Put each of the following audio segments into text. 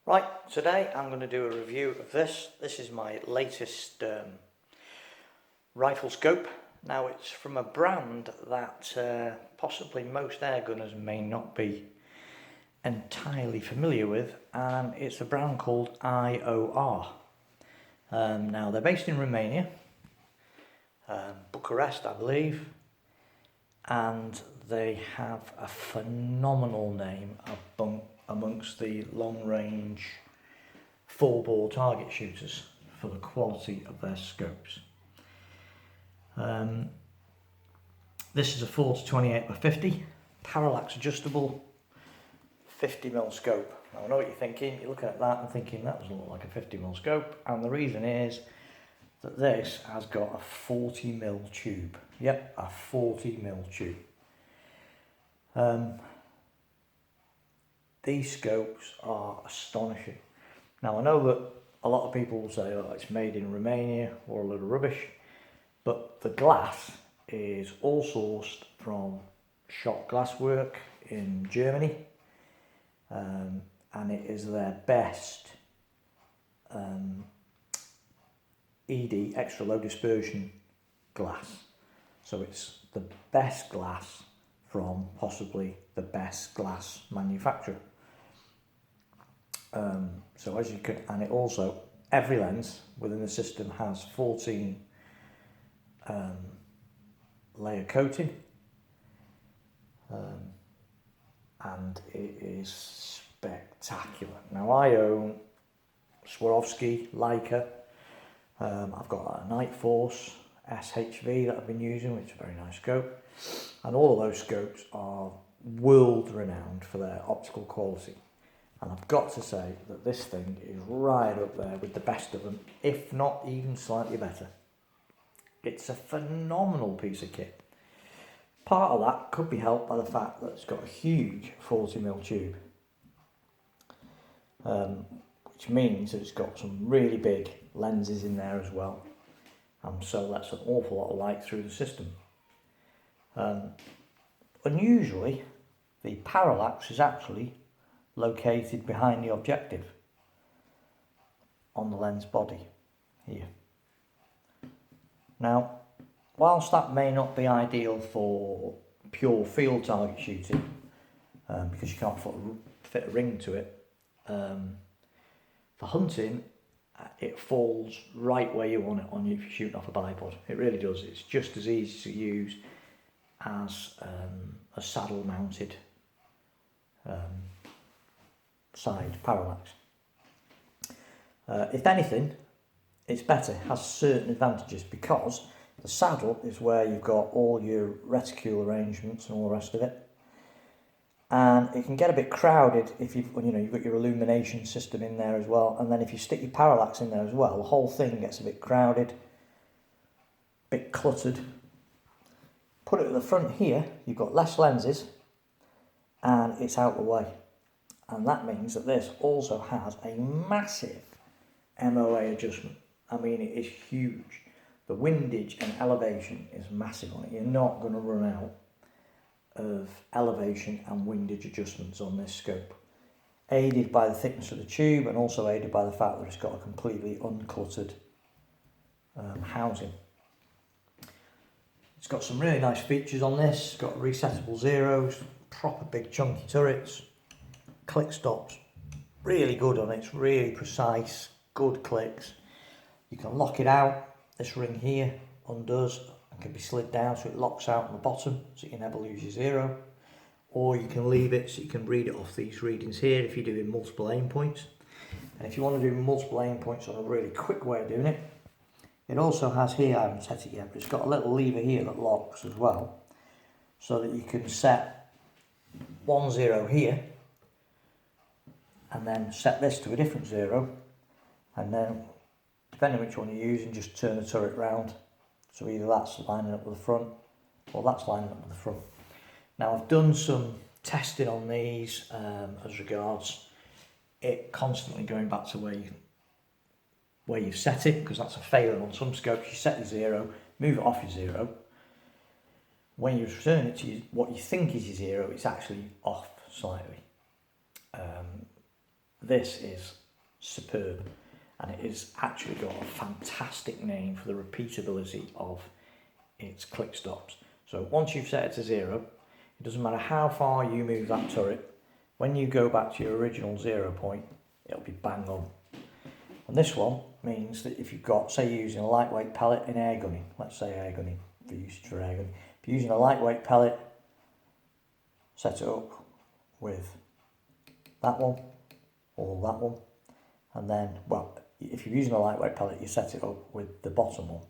Right, today I'm going to do a review of this. This is my latest rifle scope. Now it's from a brand that possibly most air gunners may not be entirely familiar with, and it's a brand called I.O.R. Now they're based in Romania, Bucharest I believe, and they have a phenomenal name amongst the long-range full-bore target shooters for the quality of their scopes. This is a 40-28x50 parallax adjustable 50mm scope. Now I know what you're thinking. You're looking at that and thinking that doesn't look like a 50mm scope, and the reason is that this has got a 40mm tube. Yep, a 40mm tube. These scopes are astonishing. Now I know that a lot of people will say, oh, it's made in Romania or a little rubbish, but the glass is all sourced from Shot Glasswork in Germany, and it is their best ED, extra low dispersion glass. So it's the best glass from possibly the best glass manufacturer. So as you can, and it also, every lens within the system has 14 layer coating, and it is spectacular. Now I own Swarovski, Leica, I've got a Night Force SHV that I've been using, which is a very nice scope, and all of those scopes are world renowned for their optical quality. And I've got to say that this thing is right up there with the best of them, if not even slightly better. It's a phenomenal piece of kit. Part of that could be helped by the fact that it's got a huge 40mm tube, which means that it's got some really big lenses in there as well, and so that's an awful lot of light through the system. Unusually, the parallax is actually located behind the objective on the lens body here. Now, whilst that may not be ideal for pure field target shooting, because you can't fit a ring to it, for hunting it falls right where you want it on you if you're shooting off a bipod. It really does. It's just as easy to use as a saddle mounted side parallax. If anything, it's better, it has certain advantages, because the saddle is where you've got all your reticule arrangements and all the rest of it, and it can get a bit crowded if you've got your illumination system in there as well, and then if you stick your parallax in there as well, the whole thing gets a bit crowded, a bit cluttered. Put it at the front here, you've got less lenses and it's out of the way. And that means that this also has a massive MOA adjustment. I mean, it is huge. The windage and elevation is massive on it. You're not going to run out of elevation and windage adjustments on this scope. Aided by the thickness of the tube, and also aided by the fact that it's got a completely uncluttered housing. It's got some really nice features on this. It's got resettable zeros, proper big chunky turrets, click stops, really good on it. It's really precise, good clicks. You can lock it out. This ring here undoes and can be slid down so it locks out on the bottom, so you never lose your zero. Or you can leave it so you can read it off these readings here if you're doing multiple aim points. And if you want to do multiple aim points on a really quick way of doing it, it also has here, I haven't set it yet, but it's got a little lever here that locks as well, so that you can set 1 0 here and then set this to a different 0, and then depending on which one you're using, just turn the turret round, so either that's lining up with the front or that's lining up with the front. Now I've done some testing on these as regards it constantly going back to where you've set it, because that's a failure on some scopes. You set your 0, move it off your 0. When you return it to what you think is your 0, it's actually off slightly. this is superb, and it has actually got a fantastic name for the repeatability of its click stops. So once you've set it to 0, it doesn't matter how far you move that turret, when you go back to your original 0 point, it'll be bang on. And this one means that if you've got, say you're using a lightweight pellet in air gunning, let's say air gunning, for usage for air gunning, if you're using a lightweight pellet, set it up with that one, or that one, and then, well, if you're using a lightweight pellet, you set it up with the bottom one,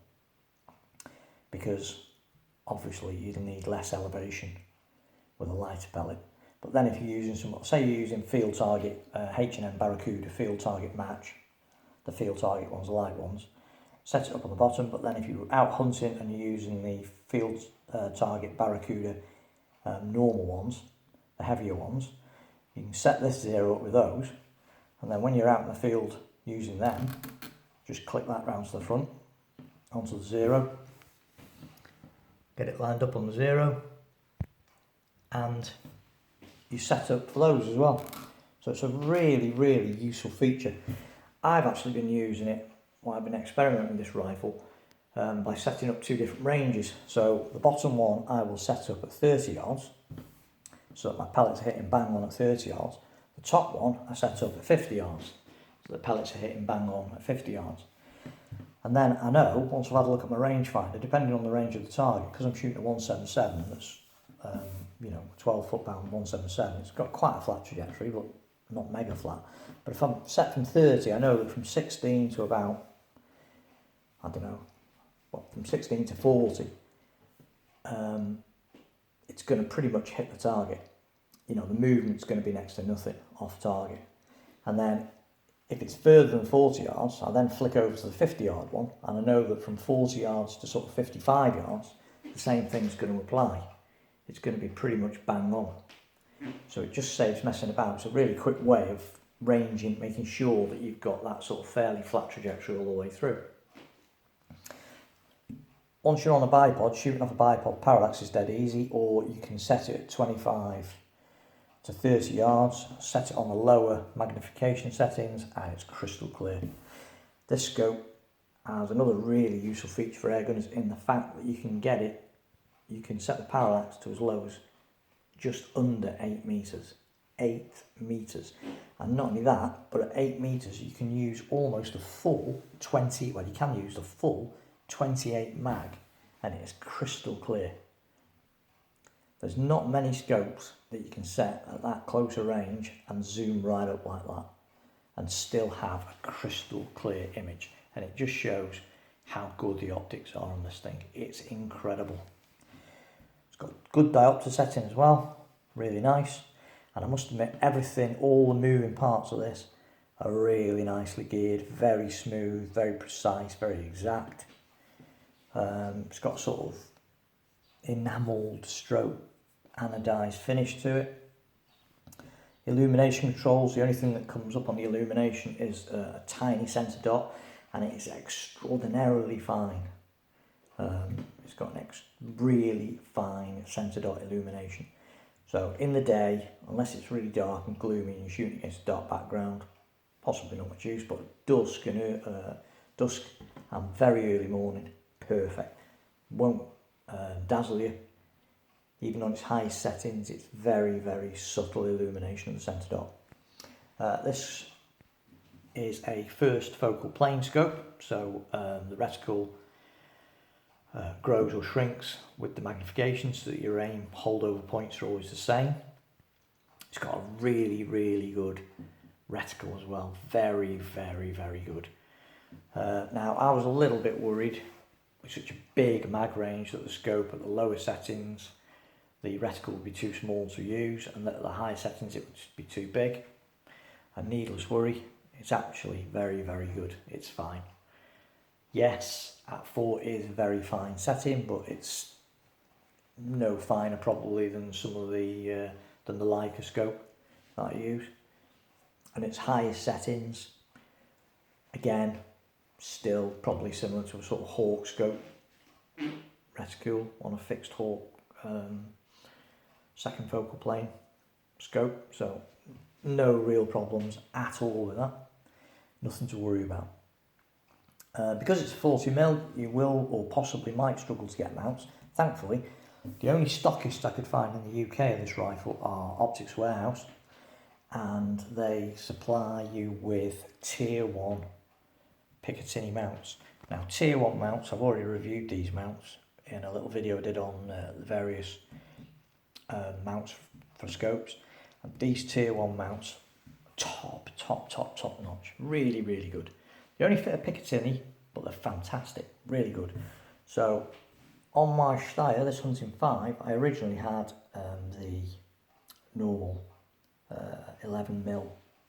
because obviously you need less elevation with a lighter pellet. But then if you're using some, say you're using field target, H&M Barracuda field target match, the field target ones, the light ones, set it up on the bottom. But then if you're out hunting and you're using the field target Barracuda normal ones, the heavier ones, you can set this 0 up with those, and then when you're out in the field using them, just click that round to the front, onto the 0, get it lined up on the 0, and you set up for those as well. So it's a really, really useful feature. I've actually been using it while I've been experimenting with this rifle by setting up 2 different ranges. So the bottom one I will set up at 30 yards, so that my pellets are hitting bang on at 30 yards. The top one I set up at 50 yards, so the pellets are hitting bang on at 50 yards. And then I know, once I've had a look at my rangefinder, depending on the range of the target, because I'm shooting a 177, that's 12 foot pound 177, it's got quite a flat trajectory, but not mega flat. But if I'm set from 30, I know that from 16 to about, I don't know, from 16 to 40, it's going to pretty much hit the target. You know, the movement's going to be next to nothing off target. And then if it's further than 40 yards, I then flick over to the 50 yard one, and I know that from 40 yards to sort of 55 yards, the same thing's going to apply. It's going to be pretty much bang on. So it just saves messing about. It's a really quick way of ranging, making sure that you've got that sort of fairly flat trajectory all the way through. Once you're on a bipod, shooting off a bipod, parallax is dead easy, or you can set it at 25 to 30 yards, set it on the lower magnification settings, and it's crystal clear. This scope has another really useful feature for airgunners in the fact that you can set the parallax to as low as just under 8 metres. 8 metres. And not only that, but at 8 metres you can use almost a full 20, well you can use the full 28 mag, and it is crystal clear. There's not many scopes that you can set at that closer range and zoom right up like that and still have a crystal clear image, and it just shows how good the optics are on this thing. It's incredible. It's got good diopter setting as well, really nice, and I must admit everything, all the moving parts of this are really nicely geared, very smooth, very precise, very exact. It's got sort of enamelled stroke anodised finish to it. Illumination controls, the only thing that comes up on the illumination is a tiny centre dot, and it is extraordinarily fine. It's got an really fine centre dot illumination. So in the day, unless it's really dark and gloomy and you're shooting against a dark background, possibly not much use, but dusk and very early morning, perfect. Won't dazzle you. Even on its highest settings, it's very, very subtle illumination of the centre dot. This is a first focal plane scope, so the reticle grows or shrinks with the magnification so that your aim holdover points are always the same. It's got a really, really good reticle as well. Very, very, very good. Now, I was a little bit worried with such a big mag range that the scope at the lower settings, the reticle would be too small to use, and that at the higher settings it would just be too big. And needless worry, it's actually very, very good. It's fine. Yes, at 4 is a very fine setting, but it's no finer probably than some of the Leica scope that I use. And its highest settings, again, still probably similar to a sort of hawk scope reticule on a fixed hawk second focal plane scope. So no real problems at all with that. Nothing to worry about. Because it's 40mm, you will or possibly might struggle to get mounts. Thankfully, the only stockists I could find in the UK of this rifle are Optics Warehouse, and they supply you with Tier 1 Picatinny mounts. Now, Tier 1 mounts, I've already reviewed these mounts in a little video I did on the various mounts for scopes. And these Tier 1 mounts, top notch. Really, really good. They only fit a Picatinny, but they're fantastic. Really good. So, on my Steyr, this Hunting 5, I originally had the normal 11mm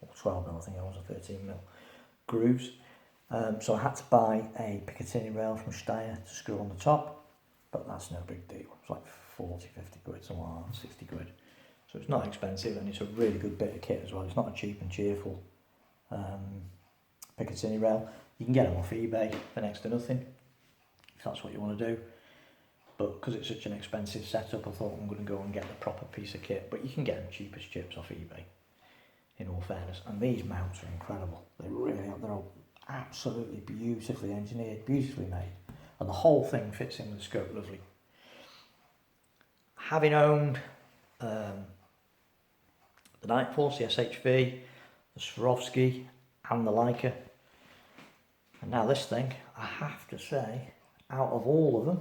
or 12mm, I think it was, a 13mm grooves. So I had to buy a Picatinny rail from Steyr to screw on the top, but that's no big deal. It's like 40, 50 quid, something like that, 60 quid. So it's not expensive, and it's a really good bit of kit as well. It's not a cheap and cheerful Picatinny rail. You can get them off eBay for next to nothing, if that's what you want to do. But because it's such an expensive setup, I thought I'm going to go and get the proper piece of kit. But you can get them cheap as chips off eBay, in all fairness. And these mounts are incredible. They really are. They're all absolutely beautifully engineered, beautifully made. And the whole thing fits in with the scope lovely. Having owned the Night Force, the SHV, the Swarovski and the Leica, and now this thing, I have to say, out of all of them,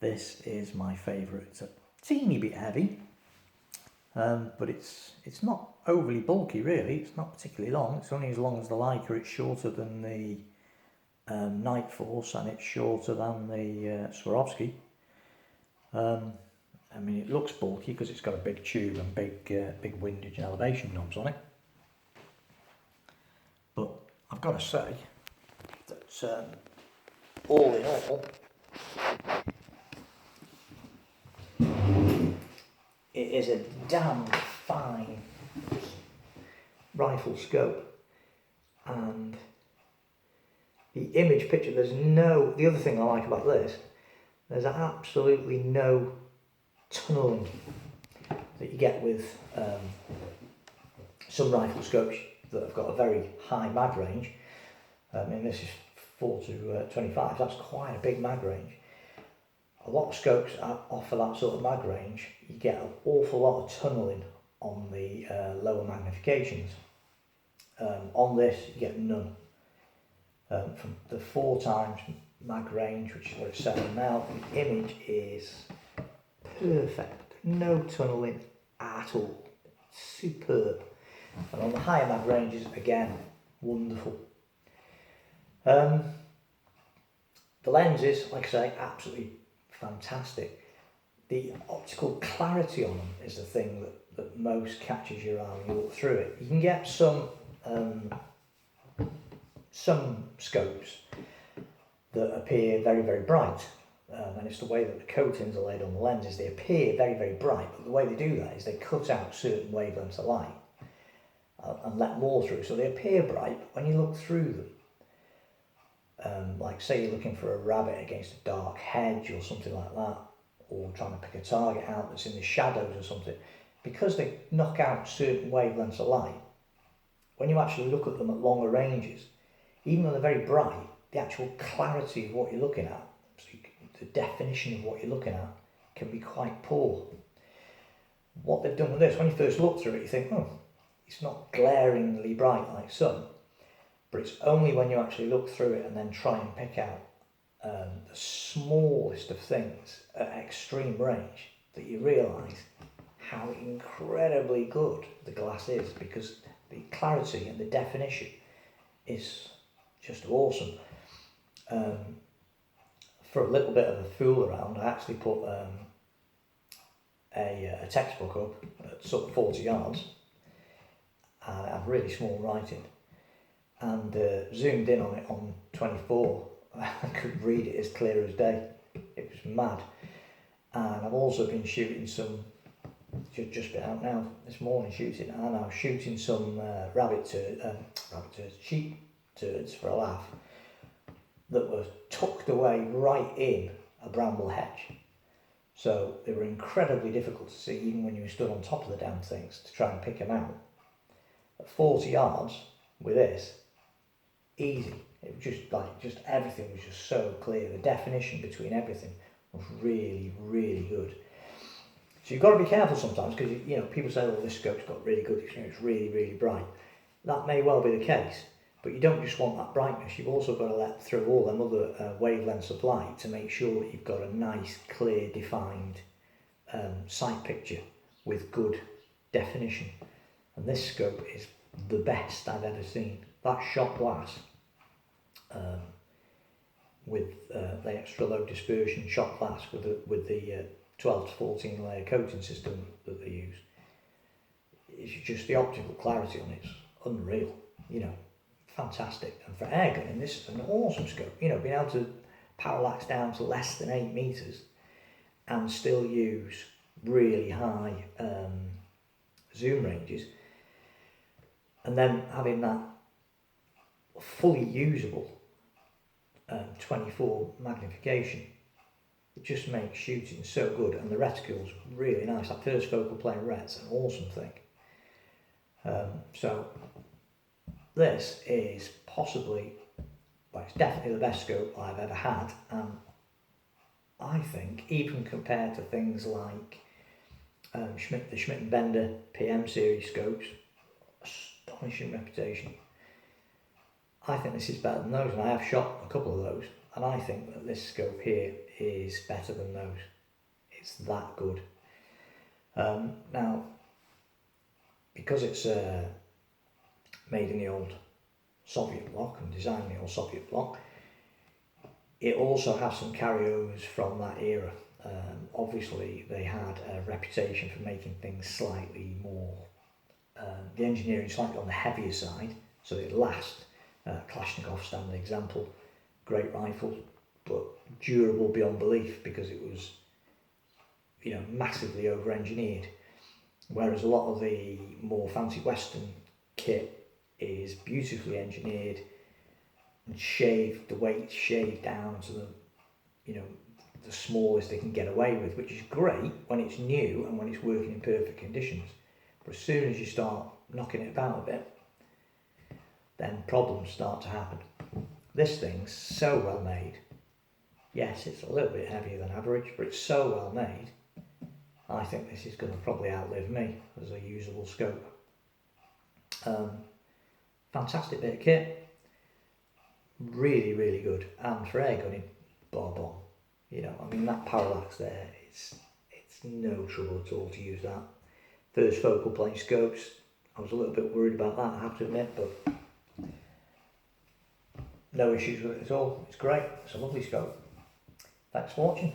this is my favourite. It's a teeny bit heavy, but it's not overly bulky really. It's not particularly long. It's only as long as the Leica. It's shorter than the Night Force, and it's shorter than the Swarovski. I mean, it looks bulky because it's got a big tube and big windage and elevation knobs on it. But I've got to say that all in all, it is a damn fine rifle scope, and the image picture, the other thing I like about this, there's absolutely no tunnelling that you get with some rifle scopes that have got a very high mag range. And this is 4 to 25, that's quite a big mag range. A lot of scopes offer that sort of mag range. You get an awful lot of tunnelling on the lower magnifications. On this, you get none. From the 4 times mag range, which is what it's set on now, the image is perfect. No tunnelling at all. Superb. And on the higher mag ranges, again, wonderful. The lenses, like I say, absolutely fantastic. The optical clarity on them is the thing that most catches your eye when you look through it. You can get some scopes that appear very, very bright, and it's the way that the coatings are laid on the lenses. They appear very, very bright, but the way they do that is they cut out certain wavelengths of light and let more through, so they appear bright, but when you look through them, like say you're looking for a rabbit against a dark hedge or something like that, or trying to pick a target out that's in the shadows or something, because they knock out certain wavelengths of light, when you actually look at them at longer ranges, even though they're very bright, the actual clarity of what you're looking at, so the definition of what you're looking at, can be quite poor. What they've done with this, when you first look through it, you think, oh, it's not glaringly bright like some, but it's only when you actually look through it and then try and pick out the smallest of things at extreme range that you realise how incredibly good the glass is, because the clarity and the definition is just awesome. For a little bit of a fool around, I actually put a textbook up at sort of 40 yards, and I have really small writing, and zoomed in on it on 24. I could read it as clear as day. It was mad. And I've also been shooting some, just been out now this morning shooting, and I was shooting some sheep turds for a laugh, that were tucked away right in a bramble hedge. So they were incredibly difficult to see even when you were stood on top of the damn things to try and pick them out. At 40 yards with this, easy. It was just everything was just so clear. The definition between everything was really, really good. So you've got to be careful sometimes because you know people say, "Oh, this scope's got really good experience, really, really bright." That may well be the case, but you don't just want that brightness. You've also got to let through all them other wavelengths of light to make sure that you've got a nice, clear, defined sight picture with good definition. And this scope is the best I've ever seen. That shot glass with the extra low dispersion shot glass with the 12 to 14 layer coating system that they use. It's just the optical clarity on it's unreal, you know, fantastic. And for air gunning, this is an awesome scope. You know, being able to parallax down to less than 8 meters and still use really high zoom ranges, and then having that fully usable 24 magnification, it just makes shooting so good, and the reticule's really nice. That first focal plane ret's an awesome thing. So this is possibly, well, it's definitely the best scope I've ever had, and I think even compared to things like the Schmidt & Bender PM series scopes, astonishing reputation. I think this is better than those, and I have shot a couple of those, and I think that this scope here is better than those. It's that good. Now, because it's made in the old Soviet bloc and designed in the old Soviet bloc, it also has some carryovers from that era. Obviously, they had a reputation for making things slightly more, the engineering slightly on the heavier side, so it lasts. Kalashnikov standard example, great rifle, but durable beyond belief because it was, you know, massively over-engineered. Whereas a lot of the more fancy Western kit is beautifully engineered and shaved, the weight shaved down to the, you know, the smallest they can get away with, which is great when it's new and when it's working in perfect conditions. But as soon as you start knocking it about a bit, then problems start to happen. This thing's so well made. Yes, it's a little bit heavier than average, but it's so well made. I think this is going to probably outlive me as a usable scope. Fantastic bit of kit. Really, really good. And for air gunning, bob on. You know, I mean, that parallax there, it's no trouble at all to use that. First focal plane scopes, I was a little bit worried about that, I have to admit, but no issues with it at all. It's great. It's a lovely scope. Thanks for watching.